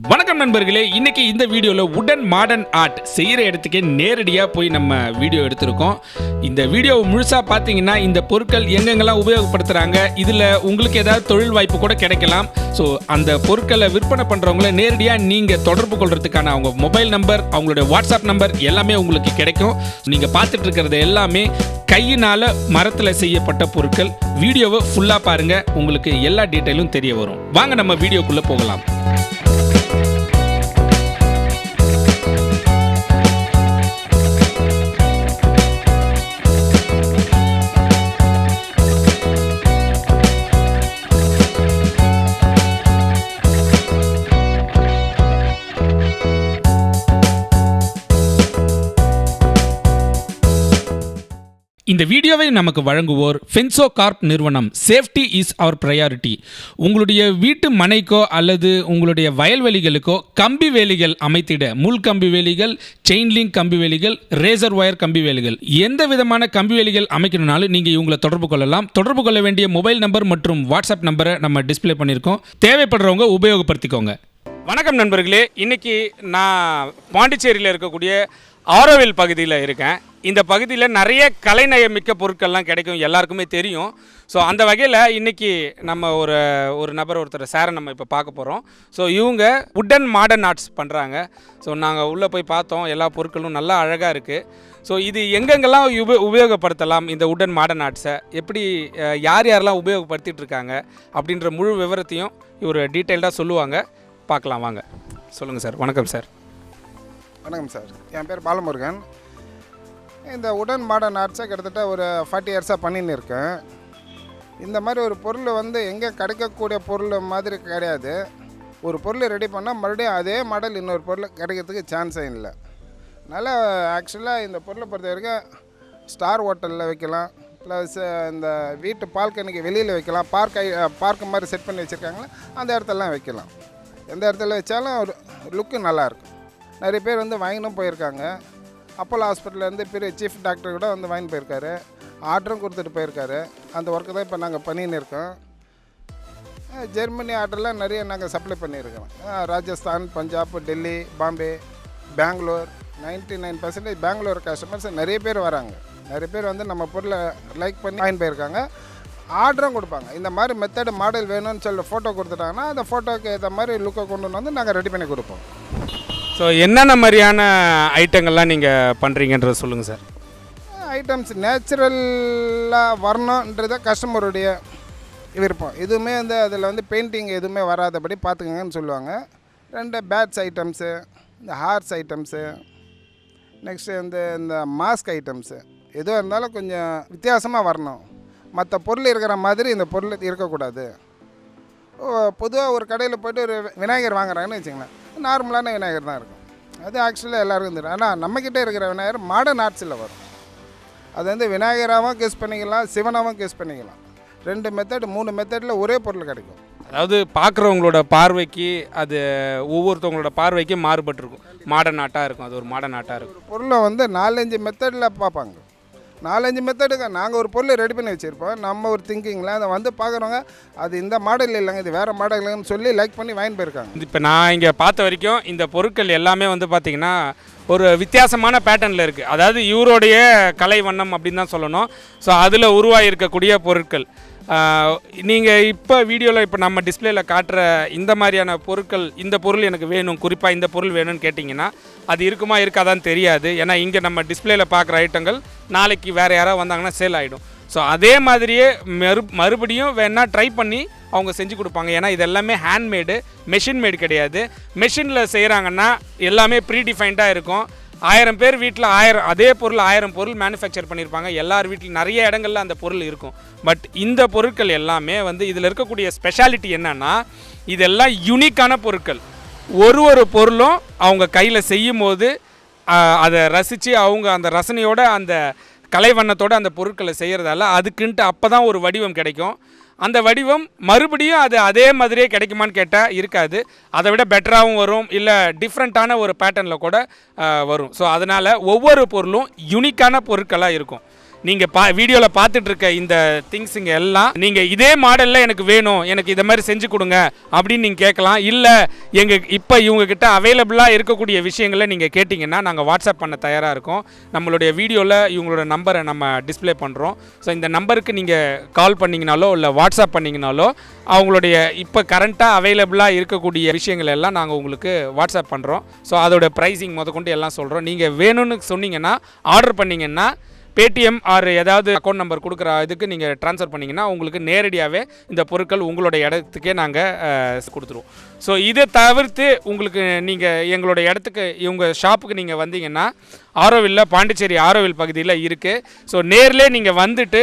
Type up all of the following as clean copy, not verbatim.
வணக்கம் நண்பர்களே, இன்னைக்கு இந்த வீடியோவில் உடன் மாடர்ன் ஆர்ட் செய்கிற இடத்துக்கே நேரடியாக போய் நம்ம வீடியோ எடுத்திருக்கோம். இந்த வீடியோவை முழுசாக பார்த்தீங்கன்னா இந்த பொருட்கள் எங்கெங்கெல்லாம் உபயோகப்படுத்துகிறாங்க, இதில் உங்களுக்கு ஏதாவது தொழில் வாய்ப்பு கூட கிடைக்கலாம். ஸோ அந்த பொருட்களை விற்பனை பண்ணுறவங்கள நேரடியாக நீங்கள் தொடர்பு கொள்றதுக்கான அவங்க மொபைல் நம்பர், அவங்களுடைய வாட்ஸ்அப் நம்பர் எல்லாமே உங்களுக்கு கிடைக்கும். நீங்கள் பார்த்துட்டு இருக்கிறது எல்லாமே கையினால் மரத்தில் செய்யப்பட்ட பொருட்கள். வீடியோவை ஃபுல்லாக பாருங்கள், உங்களுக்கு எல்லா டீட்டெயிலும் தெரிய வரும். வாங்க நம்ம வீடியோக்குள்ளே போகலாம். இந்த வீடியோவை நமக்கு வழங்குவோர் ஃபென்சோ கார்ப் நிறுவனம். Safety is our priority. உங்களுடைய வீட்டு மனைக்கோ அல்லது உங்களுடைய வயல்வெளிகளுக்கோ கம்பி வேலிகள் அமைத்திட முள் கம்பி வேலிகள், செயின் லிங்க் கம்பி வேலிகள், ரேசர் ஒயர் கம்பி வேலிகள், எந்த விதமான கம்பி வேலிகள் அமைக்கணும்னாலும் நீங்கள் இவங்களை தொடர்பு கொள்ளலாம். தொடர்பு கொள்ள வேண்டிய மொபைல் நம்பர் மற்றும் வாட்ஸ்அப் நம்பரை நம்ம டிஸ்பிளே பண்ணியிருக்கோம். தேவைப்படுறவங்க உபயோகப்படுத்திக்கோங்க. வணக்கம் நண்பர்களே, இன்னைக்கு நான் பாண்டிச்சேரியில் இருக்கக்கூடிய ஆரோவில் பகுதியில் இருக்கேன். இந்த பகுதியில் நிறைய கலைநயமிக்க பொருட்கள்லாம் கிடைக்கும், எல்லாருக்குமே தெரியும். ஸோ அந்த வகையில் இன்றைக்கி நம்ம ஒரு நபர் ஒருத்தர் சாரை நம்ம இப்போ பார்க்க போகிறோம். ஸோ இவங்க உடன் மாடர்ன் ஆர்ட்ஸ் பண்ணுறாங்க. ஸோ நாங்கள் உள்ளே போய் பார்த்தோம், எல்லா பொருட்களும் நல்லா அழகாக இருக்குது. ஸோ இது எங்கெங்கெல்லாம் உபயோகப்படுத்தலாம், இந்த உடன் மாடர்ன் ஆர்ட்ஸை எப்படி யார் யாரெல்லாம் உபயோகப்படுத்திகிட்டு இருக்காங்க அப்படின்ற முழு விவரத்தையும் இவர் டீட்டெயில்டாக சொல்லுவாங்க. பார்க்கலாம் வாங்க. சொல்லுங்கள் சார். வணக்கம் சார். வணக்கம் சார், என் பேர் பாலமுருகன். இந்த உடன் மாடர்ன் ஆர்ட்ஸை கிட்டத்தட்ட ஒரு 40 இயர்ஸாக பண்ணின்னு இருக்கேன். இந்த மாதிரி ஒரு பொருள் எங்கே கிடைக்கக்கூடிய பொருள் மாதிரி கிடையாது. ஒரு பொருள் ரெடி பண்ணால் மறுபடியும் அதே மாடல் இன்னொரு பொருள் கிடைக்கிறதுக்கு சான்ஸே இல்லை. அதனால் ஆக்சுவலாக இந்த பொருளை பொறுத்த வரைக்கும் ஸ்டார் ஹோட்டலில் வைக்கலாம், ப்ளஸ் இந்த வீட்டு பால்கனிக்கு வெளியில் வைக்கலாம். பார்க் மாதிரி செட் பண்ணி வச்சுருக்காங்களா, அந்த இடத்துலலாம் வைக்கலாம். எந்த இடத்துல வச்சாலும் ஒரு லுக்கு நல்லாயிருக்கும். நிறைய பேர் வாங்கினும் போயிருக்காங்க. அப்போலோ ஹாஸ்பிட்டலேருந்து பெரிய சீஃப் டாக்டர் கூட வாங்கிட்டு போயிருக்காரு, ஆர்டரும் கொடுத்துட்டு போயிருக்காரு. அந்த ஒர்க்கு தான் இப்போ நாங்கள் பண்ணின்னு இருக்கோம். ஜெர்மனி ஆர்டர்லாம் நிறைய நாங்கள் சப்ளை பண்ணியிருக்கோம். ராஜஸ்தான், பஞ்சாப், டெல்லி, பாம்பே, பெங்களூர், 99% பெங்களூர் கஸ்டமர்ஸ் நிறைய பேர் வராங்க. நிறைய பேர் நம்ம பொருளை லைக் பண்ணி வாங்கிட்டு போயிருக்காங்க. ஆர்டரும் கொடுப்பாங்க. இந்த மாதிரி மெத்தடு மாடல் வேணும்னு சொல்லி ஃபோட்டோ கொடுத்துட்டாங்கன்னா அந்த ஃபோட்டோக்கு ஏற்ற மாதிரி லுக்கை கொண்டு நாங்கள் ரெடி பண்ணி கொடுப்போம். ஸோ என்னென்ன மாதிரியான ஐட்டங்கள்லாம் நீங்கள் பண்ணுறீங்கன்றது சொல்லுங்கள் சார். ஐட்டம்ஸ் நேச்சுரலாக வரணுன்றத கஸ்டமருடைய விருப்பம். எதுவுமே அதில் பெயிண்டிங் எதுவுமே வராதபடி பார்த்துக்கங்கன்னு சொல்லுவாங்க. 2 பேட்ஸ் ஐட்டம்ஸு, இந்த ஹார்ஸ் ஐட்டம்ஸு, நெக்ஸ்ட்டு இந்த மாஸ்க் ஐட்டம்ஸு, எதுவாக இருந்தாலும் கொஞ்சம் வித்தியாசமாக வரணும். மற்ற பொருள் இருக்கிற மாதிரி இந்த பொருள் இருக்கக்கூடாது. பொதுவாக ஒரு கடையில் போய்ட்டு ஒரு விநாயகர் வாங்குறாங்கன்னு வச்சுங்களேன், நார்மலான விநாயகர் தான் இருக்கும். அது ஆக்சுவலாக எல்லாருக்கும் தெரியும். ஆனால் நம்மக்கிட்ட இருக்கிற விநாயகர் மாடர்ன் ஆர்ட்ஸில் வரும். அது விநாயகராகவும் கேஸ் பண்ணிக்கலாம், சிவனாகவும் கேஸ் பண்ணிக்கலாம். 2 மெத்தட் 3 மெத்தடில் ஒரே பொருள் கிடைக்கும். அதாவது பார்க்குறவங்களோட பார்வைக்கு அது ஒவ்வொருத்தவங்களோட பார்வைக்கு மாறுபட்டிருக்கும். மாடர்ன் ஆர்ட்டாக இருக்கும், அது ஒரு மாடர்ன் ஆர்ட்டாக இருக்கும். ஒரு பொருளை 4-5 மெத்தடில் பார்ப்பாங்க. 4-5 மெத்தடுங்க. நாங்கள் ஒரு பொருளை ரெடி பண்ணி வச்சுருப்போம். நம்ம ஒரு திங்கிங்கில் அதை பார்க்குறவங்க அது இந்த மாடல் இல்லைங்க, இது வேறு மாடல் இல்லைன்னு சொல்லி லைக் பண்ணி வாங்கிட்டு போயிருக்காங்க. இப்போ நான் இங்கே பார்த்த வரைக்கும் இந்த பொருட்கள் எல்லாமே பார்த்திங்கன்னா ஒரு வித்தியாசமான பேட்டர்னில் இருக்குது. அதாவது இவருடைய கலை வண்ணம் அப்படின்னு தான் சொல்லணும். ஸோ அதில் உருவாகியிருக்கக்கூடிய பொருட்கள் நீங்கள் இப்போ வீடியோவில் இப்போ நம்ம டிஸ்பிளேயில் காட்டுற இந்த மாதிரியான பொருட்கள், இந்த பொருள் எனக்கு வேணும், குறிப்பாக இந்த பொருள் வேணும்னு கேட்டிங்கன்னா அது இருக்குமா இருக்காதான்னு தெரியாது. ஏன்னா இங்கே நம்ம டிஸ்பிளேயில் பார்க்குற ஐட்டங்கள் நாளைக்கு வேறு யாராவது வந்தாங்கன்னா சேல் ஆகிடும். ஸோ அதே மாதிரியே மறுபடியும் வேணால் ட்ரை பண்ணி அவங்க செஞ்சு கொடுப்பாங்க. ஏன்னா இது எல்லாமே ஹேண்ட்மேடு, மெஷின் மேடு கிடையாது. மெஷினில் செய்கிறாங்கன்னா எல்லாமே ப்ரீடிஃபைன்டாக இருக்கும். 1000 பேர் வீட்டில் 1000 அதே பொருள் 1000 பொருள் மேனுஃபேக்சர் பண்ணியிருப்பாங்க. எல்லார் வீட்டில் நிறைய இடங்களில் அந்த பொருள் இருக்கும். பட் இந்த பொருட்கள் எல்லாமே இதில் இருக்கக்கூடிய ஸ்பெஷாலிட்டி என்னென்னா, இதெல்லாம் யூனிக்கான பொருட்கள். ஒரு பொருளும் அவங்க கையில் செய்யும் போது அதை ரசித்து அவங்க அந்த ரசனையோட அந்த கலைவண்ணத்தோடு அந்த பொருட்களை செய்கிறதால அதுக்குன்ட்டு அப்போ தான் ஒரு வடிவம் கிடைக்கும். அந்த வடிவம் மறுபடியும் அது அதே மாதிரியே கிடைக்குமான்னு கேட்டால் இருக்காது. அதை விட பெட்டராகவும் வரும், இல்லை டிஃப்ரெண்ட்டான ஒரு பேட்டர்னில் கூட வரும். ஸோ அதனால் ஒவ்வொரு பொருளும் யூனிக்கான பொருட்களாக இருக்கும். நீங்கள் வீடியோவில் பார்த்துட்டு இருக்க இந்த திங்ஸுங்க எல்லாம் நீங்கள் இதே மாடலில் எனக்கு வேணும், எனக்கு இதை மாதிரி செஞ்சு கொடுங்க அப்படின்னு நீங்கள் கேட்கலாம். இல்லை இப்போ இவங்கக்கிட்ட அவைலபிளாக இருக்கக்கூடிய விஷயங்களை நீங்கள் கேட்டிங்கன்னா நாங்கள் வாட்ஸ்அப் பண்ண தயாராக இருக்கோம். நம்மளுடைய வீடியோவில் இவங்களோட நம்பரை நம்ம டிஸ்பிளே பண்ணுறோம். ஸோ இந்த நம்பருக்கு நீங்கள் கால் பண்ணிங்கனாலோ இல்லை வாட்ஸ்அப் பண்ணிங்கனாலோ அவங்களுடைய இப்போ கரண்ட்டாக அவைலபிளாக இருக்கக்கூடிய விஷயங்கள் எல்லாம் நாங்கள் உங்களுக்கு வாட்ஸ்அப் பண்ணுறோம். ஸோ அதோட ப்ரைஸிங் முதற்கொண்டு எல்லாம் சொல்கிறோம். நீங்கள் வேணும்னு சொன்னீங்கன்னா ஆர்டர் பண்ணிங்கன்னா பேடிஎம் ஆர் ஏதாவது அக்கௌண்ட் நம்பர் கொடுக்குற இதுக்கு நீங்கள் ட்ரான்ஸ்ஃபர் பண்ணிங்கன்னா உங்களுக்கு நேரடியாகவே இந்த பொருட்கள் உங்களோட இடத்துக்கே நாங்கள் கொடுத்துருவோம். ஸோ இதை தவிர்த்து உங்களுக்கு நீங்கள் எங்களோட இடத்துக்கு இவங்க ஷாப்புக்கு நீங்கள் வந்தீங்கன்னா ஆரோவில்ல பாண்டிச்சேரி ஆரோவில் பகுதியில் இருக்குது. ஸோ நேரில் நீங்கள் வந்துட்டு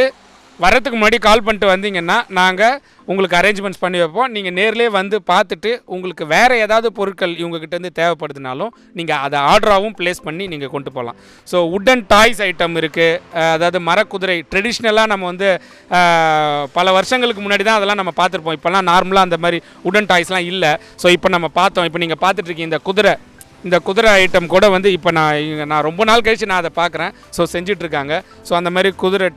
வரத்துக்கு முன்னாடி கால் பண்ணிட்டு வந்தீங்கன்னா நாங்கள் உங்களுக்கு அரேஞ்ச்மெண்ட்ஸ் பண்ணி வைப்போம். நீங்கள் நேர்லேயே வந்து பார்த்துட்டு உங்களுக்கு வேறு ஏதாவது பொருட்கள் இவங்ககிட்டேருந்து தேவைப்படுதுனாலும் நீங்கள் அதை ஆர்டராகவும் ப்ளேஸ் பண்ணி நீங்கள் கொண்டு போகலாம். ஸோ உட்டன் டாய்ஸ் ஐட்டம் இருக்குது. அதாவது மரக்குதிரை ட்ரெடிஷ்னலாக நம்ம வந்து பல வருஷங்களுக்கு முன்னாடி தான் அதெல்லாம் நம்ம பார்த்துருப்போம். இப்போல்லாம் நார்மலாக அந்த மாதிரி உட்டன் டாய்ஸ்லாம் இல்லை. ஸோ இப்போ நம்ம பார்த்தோம். இப்போ நீங்கள் பார்த்துட்ருக்கீங்க இந்த குதிரை ஐட்டம் கூட வந்து இப்போ நான் ரொம்ப நாள் கழித்து நான் அதை பார்க்குறேன். ஸோ செஞ்சிட்ருக்காங்க. ஸோ அந்த மாதிரி குதிரை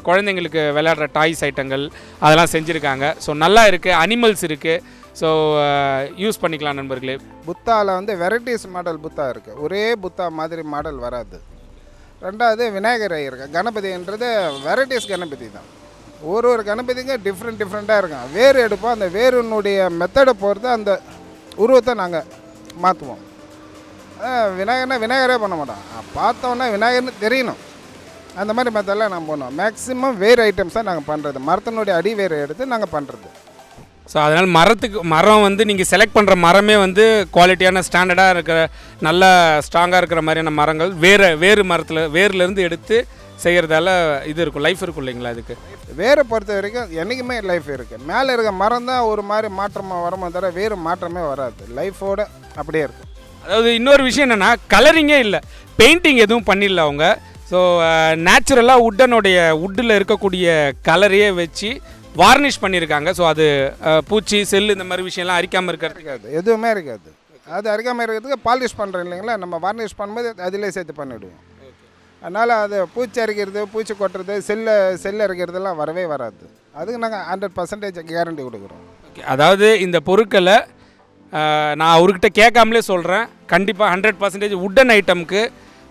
குழந்தைங்களுக்கு விளையாடுற டாய்ஸ் ஐட்டங்கள் அதெல்லாம் செஞ்சுருக்காங்க. ஸோ நல்லா இருக்குது. அனிமல்ஸ் இருக்குது. ஸோ யூஸ் பண்ணிக்கலாம் நண்பர்களே. புத்தாவில் வந்து வெரைட்டிஸ் மாடல் புத்தா இருக்குது. ஒரே புத்தா மாதிரி மாடல் வராது. ரெண்டாவது விநாயகர் ஐயர் கணபதின்றது வெரைட்டிஸ் கணபதி தான். ஒரு கணபதிங்க டிஃப்ரெண்ட்டாக இருக்கும். வேறு எடுப்போம். அந்த வேறுனுடைய மெத்தடை பொறுத்து அந்த உருவத்தை நாங்கள் மாற்றுவோம். விநாயகரே பண்ண மாட்டோம். பார்த்தோன்னா விநாயகர்னு தெரியணும். அந்த மாதிரி மெத்தடெலாம் நாங்கள் பண்ணுவோம். மேக்ஸிமம் வேறு ஐட்டம்ஸ் தான் நாங்கள் பண்ணுறது. மரத்தினுடைய அடி வேறு எடுத்து நாங்கள் பண்ணுறது. ஸோ அதனால் மரம் வந்து நீங்கள் செலக்ட் பண்ணுற மரமே வந்து குவாலிட்டியான ஸ்டாண்டர்டாக இருக்கிற நல்ல ஸ்ட்ராங்காக இருக்கிற மாதிரியான மரங்கள் வேர்லேருந்து எடுத்து செய்கிறதால இது இருக்கும், லைஃப் இருக்கும் இல்லைங்களா? அதுக்கு வேரை பொறுத்த வரைக்கும் என்றைக்குமே லைஃப் இருக்குது. மேலே இருக்க மரம் தான் ஒரு மாதிரி மாற்றமாக வரமோ தவிர வேறு மாற்றமே வராது. லைஃபோடு அப்படியே இருக்குது. அதாவது இன்னொரு விஷயம் என்னென்னா கலரிங்கே இல்லை, பெயிண்டிங் எதுவும் பண்ணிடல அவங்க. ஸோ நேச்சுரலாக உட்டில் இருக்கக்கூடிய கலரையே வச்சு வார்னிஷ் பண்ணியிருக்காங்க. ஸோ அது பூச்சி செல்லு இந்த மாதிரி விஷயம்லாம் அரிக்காமல் இருக்காது, எதுவுமே இருக்காது. அது அரிக்காமல் இருக்கிறதுக்கு பாலிஷ் பண்ணுறோம் இல்லைங்களா? நம்ம வார்னிஷ் பண்ணும்போது அதிலே சேர்த்து பண்ணிவிடுவோம். அதனால் அது பூச்சி அரிக்கிறது, பூச்சி கொட்டுறது, செல்லு அரிக்கிறதுலாம் வரவே வராது. அதுக்கு நாங்கள் 100% கேரண்டி கொடுக்குறோம். ஓகே. அதாவது இந்த பொருட்களை நான் அவர்கிட்ட கேட்காமலே சொல்கிறேன். கண்டிப்பாக 100% உட்டன் ஐட்டமுக்கு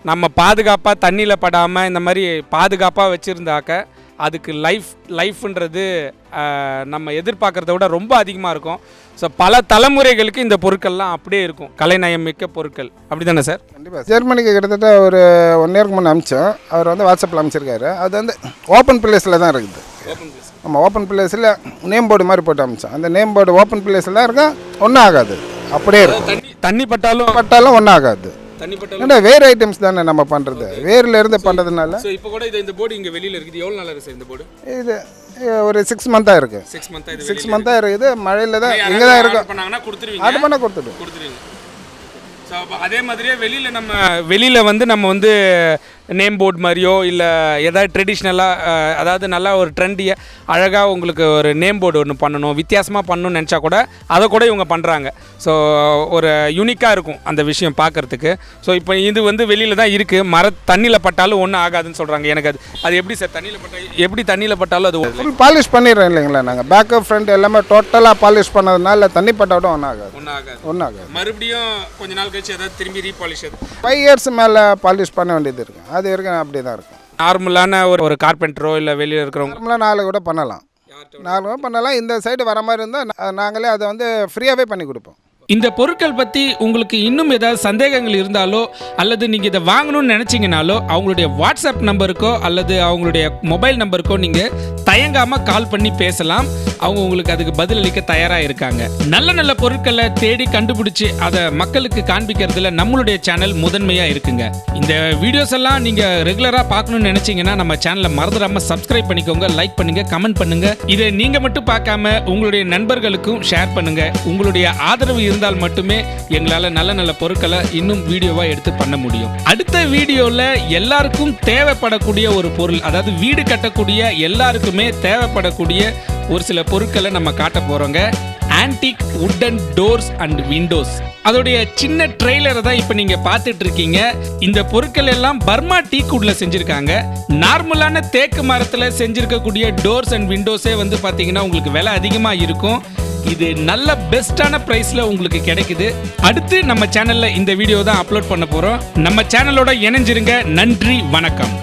நம்ம பாதுகாப்பாக தண்ணியில் படாமல் இந்த மாதிரி பாதுகாப்பாக வச்சுருந்தாக்க அதுக்கு லைஃப்ன்றது நம்ம எதிர்பார்க்குறத விட ரொம்ப அதிகமாக இருக்கும். ஸோ பல தலைமுறைகளுக்கு இந்த பொருட்கள்லாம் அப்படியே இருக்கும். கலைநயம் மிக்க பொருட்கள். அப்படி தானே சார்? கண்டிப்பாக. ஜெர்மனிக்கு கிட்டத்தட்ட ஒரு 1 இயருக்கு முன்னே அனுப்பிச்சோம். அவர் வந்து வாட்ஸ்அப்பில் அனுப்பிச்சிருக்காரு. அது வந்து ஓப்பன் பிளேஸில் தான் இருக்குது. நம்ம ஓப்பன் பிளேஸில் நேம் போர்டு மாதிரி போட்டு அனுப்பிச்சோம். அந்த நேம் போர்டு ஓப்பன் பிளேஸில் தான் இருக்கும். ஒன்றும் ஆகாது, அப்படியே இருக்கும். தண்ணி பட்டாலும் ஒன்றும் ஆகாது. ஏன்னா வேறு ஐட்டம்ஸ் தானே நம்ம பண்ணுறது, வேரில் இருந்து பண்ணுறதுனால. ஸோ இப்போ கூட இந்த போர்டு இங்கே வெளியில் இருக்குது. எவ்வளோ நாள் இருக்குது இந்த போர்டு? இது ஒரு 6 மந்த்தாக இருக்குது. 6 மந்த்தாக இருக்குது. மழையில் தான் இங்கே தான் இருக்கும். ஆர்டர் பண்ணால் கொடுத்துடுவோம். ஸோ அதே மாதிரியே வெளியில் வந்து நம்ம வந்து நேம் போர்டு மாதிரியோ இல்லை ஏதாவது ட்ரெடிஷ்னலாக அதாவது நல்லா ஒரு ட்ரெண்டியாக அழகாக உங்களுக்கு ஒரு நேம் போர்டு ஒன்று பண்ணணும், வித்தியாசமாக பண்ணணும்னு நினச்சா கூட அதை கூட இவங்க பண்ணுறாங்க. ஸோ ஒரு யூனிக்காக இருக்கும் அந்த விஷயம் பார்க்குறதுக்கு. ஸோ இப்போ இது வந்து வெளியில் தான் இருக்குது. தண்ணியில் பட்டாலும் ஒன்றும் ஆகாதுன்னு சொல்கிறாங்க. எனக்கு அது எப்படி சார் தண்ணியில் பட்டாலும் அது ஃபுல் பாலிஷ் பண்ணிடுறோம் இல்லைங்களா? நாங்கள் பேக்கப் ஃப்ரண்ட் எல்லாமே டோட்டலாக பாலிஷ் பண்ணதுனால தண்ணி பட்டாலும் ஒன்றும் ஆகாது. மறுபடியும் கொஞ்ச நாள் கழிச்சு ஏதாவது திரும்பி ரீபாலிஷ் 5 இயர்ஸ் மேலே பாலிஷ் பண்ண வேண்டியது இருக்குது. அது வரைக்கும் அப்படியே தான் இருக்கும். நார்மலான ஒரு கார்பெண்டரோ இல்லை வெளியில் இருக்கிறவங்க நார்மலாக 4 கூட பண்ணலாம். இந்த சைடு வர மாதிரி இருந்தால் நாங்களே அதை வந்து ஃப்ரீயாகவே பண்ணி கொடுப்போம். இந்த பொருட்கள் பற்றி உங்களுக்கு இன்னும் ஏதாவது சந்தேகங்கள் இருந்தாலோ அல்லது நீங்கள் இதை வாங்கணும்னு நினச்சிங்கனாலோ அவங்களுடைய வாட்ஸ்அப் நம்பருக்கோ அல்லது அவங்களுடைய மொபைல் நம்பருக்கோ நீங்கள் தயங்காமல் கால் பண்ணி பேசலாம். அவங்க உங்களுக்கு அதுக்கு பதிலளிக்க தயாராக இருக்காங்க. நல்ல பொருட்களை தேடி கண்டுபிடிச்சி அதை மக்களுக்கு காண்பிக்கிறதுல நம்மளுடைய சேனல் முதன்மையாக இருக்குங்க. இந்த வீடியோஸ் எல்லாம் நீங்கள் ரெகுலராக பார்க்கணும்னு நினச்சிங்கன்னா நம்ம சேனலை மறந்துடாமல் சப்ஸ்கிரைப் பண்ணிக்கோங்க, லைக் பண்ணுங்கள், கமெண்ட் பண்ணுங்கள். இதை நீங்கள் மட்டும் பார்க்காம உங்களுடைய நண்பர்களுக்கும் ஷேர் பண்ணுங்கள். உங்களுடைய ஆதரவு இருந்தால் மட்டுமே எங்களால் நல்ல பொருட்களை இன்னும் வீடியோவாக எடுத்து பண்ண முடியும். அடுத்த வீடியோவில் எல்லாருக்கும் தேவைப்படக்கூடிய ஒரு பொருள், அதாவது வீடு கட்டக்கூடிய எல்லாருக்குமே தேவைப்படக்கூடிய ஒரு சில பொருட்களை நம்ம காட்ட போகிறோங்க. Antique wooden doors and Windows. அதோடைய சின்ன ட்ரெய்லரை தான் இப்போ நீங்கள் பார்த்துட்டு இருக்கீங்க. இந்த பொருட்கள் எல்லாம் பர்மா டீக்குட்ல செஞ்சுருக்காங்க. நார்மலான தேக்கு மரத்தில் செஞ்சுருக்கக்கூடிய டோர்ஸ் அண்ட் விண்டோஸே வந்து பார்த்தீங்கன்னா உங்களுக்கு விலை அதிகமாக இருக்கும். இது நல்ல பெஸ்ட்டான ப்ரைஸில் உங்களுக்கு கிடைக்குது. அடுத்து நம்ம சேனலில் இந்த வீடியோ தான் அப்லோட் பண்ண போகிறோம். நம்ம சேனலோட இணைஞ்சிருங்க. நன்றி, வணக்கம்.